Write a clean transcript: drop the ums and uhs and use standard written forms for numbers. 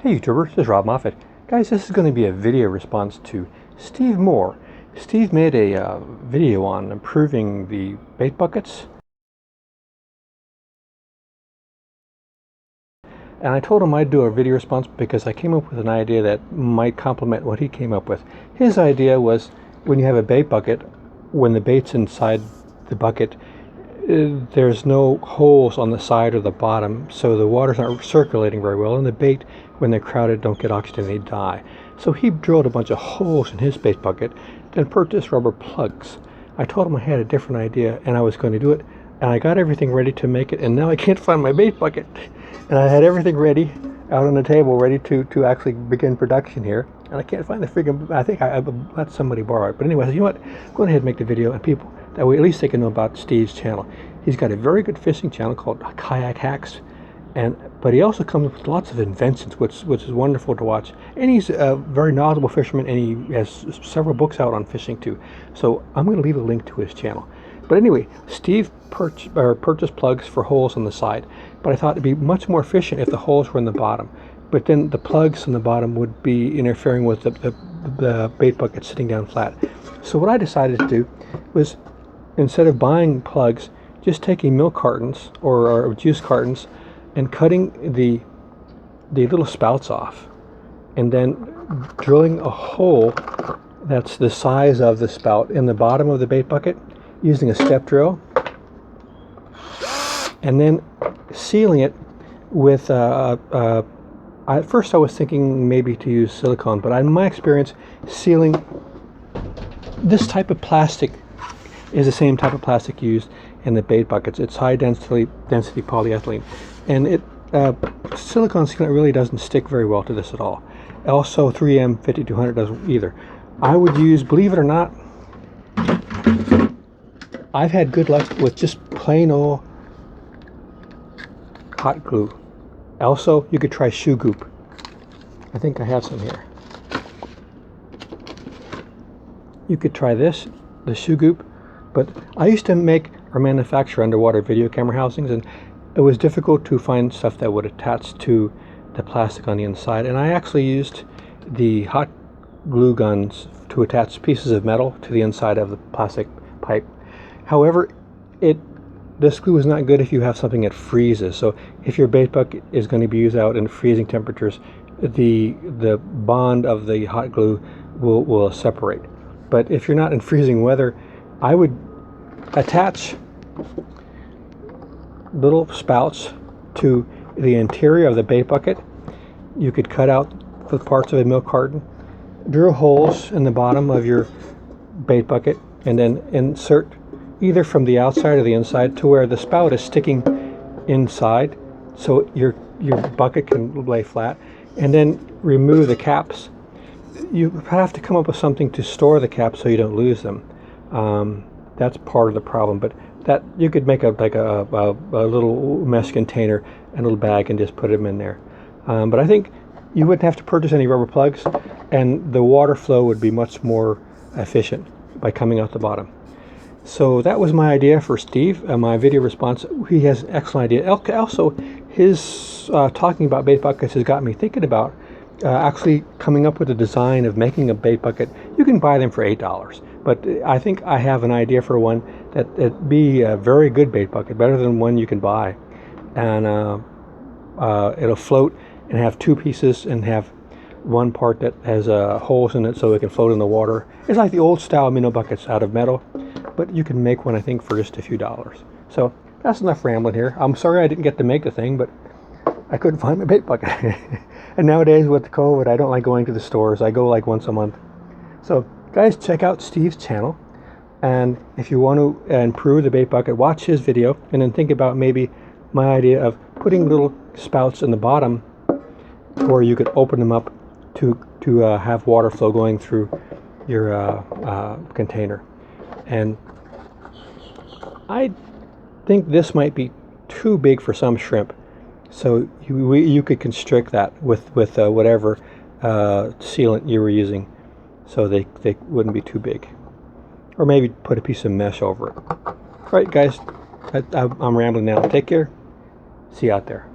Hey YouTubers, this is Rob Moffett. Guys, this is going to be a video response to Steve Moore. Steve made a video on improving the bait buckets. And I told him I'd do a video response because I came up with an idea that might complement what he came up with. His idea was when you have a bait bucket, when the bait's inside the bucket, there's no holes on the side or the bottom, so the water's not circulating very well, and the bait, when they're crowded, don't get oxygen, they die. So he drilled a bunch of holes in his bait bucket, then purchased rubber plugs. I told him I had a different idea, and I was going to do it, and I got everything ready to make it, and now I can't find my bait bucket. And I had everything ready, out on the table, ready to actually begin production here, and I can't find the freaking, I think I let somebody borrow it. But anyway, you know what, go ahead and make the video, and people, that way at least they can know about Steve's channel. He's got a very good fishing channel called Kayak Hacks, but he also comes up with lots of inventions, which is wonderful to watch. And he's a very knowledgeable fisherman, and he has several books out on fishing too. So I'm going to leave a link to his channel. But anyway, Steve purchased plugs for holes on the side, but I thought it'd be much more efficient if the holes were in the bottom. But then the plugs on the bottom would be interfering with the bait bucket sitting down flat. So what I decided to do was, instead of buying plugs, just taking milk cartons or juice cartons and cutting the little spouts off, and then drilling a hole that's the size of the spout in the bottom of the bait bucket using a step drill, and then sealing it with at first I was thinking maybe to use silicone, but in my experience, sealing this type of plastic is the same type of plastic used in the bait buckets. It's high density polyethylene, and silicone sealant really doesn't stick very well to this at all. Also 3M 5200 doesn't either. I would use, believe it or not, I've had good luck with just plain old hot glue. Also, you could try shoe goop. I think I have some here. You could try this, the shoe goop. But I used to make or manufacture underwater video camera housings, and it was difficult to find stuff that would attach to the plastic on the inside. And I actually used the hot glue guns to attach pieces of metal to the inside of the plastic pipe. However, this glue is not good if you have something that freezes. So if your bait bucket is going to be used out in freezing temperatures, the bond of the hot glue will separate. But if you're not in freezing weather, I would attach little spouts to the interior of the bait bucket. You could cut out the parts of a milk carton, drill holes in the bottom of your bait bucket, and then insert either from the outside or the inside to where the spout is sticking inside, so your bucket can lay flat, and then remove the caps. You have to come up with something to store the caps so you don't lose them. That's part of the problem, but that you could make a little mesh container and a little bag and just put them in there. But I think you wouldn't have to purchase any rubber plugs, and the water flow would be much more efficient by coming out the bottom. So that was my idea for Steve, my video response. He has an excellent idea. Also, his talking about bait buckets has got me thinking about actually coming up with a design of making a bait bucket. You can buy them for $8, but I think I have an idea for one that'd be a very good bait bucket, better than one you can buy. And it'll float and have two pieces and have one part that has holes in it so it can float in the water. It's like the old style minnow buckets out of metal, but you can make one, I think, for just a few dollars. So that's enough rambling here. I'm sorry I didn't get to make the thing, but I couldn't find my bait bucket. And nowadays with the COVID, I don't like going to the stores. I go like once a month. So guys, check out Steve's channel. And if you want to improve the bait bucket, watch his video and then think about maybe my idea of putting little spouts in the bottom where you could open them up to have water flow going through your container. And I think this might be too big for some shrimp, so you could constrict that with whatever sealant you were using, so they wouldn't be too big, or maybe put a piece of mesh over it. All right, guys, I'm rambling now. Take care. See you out there.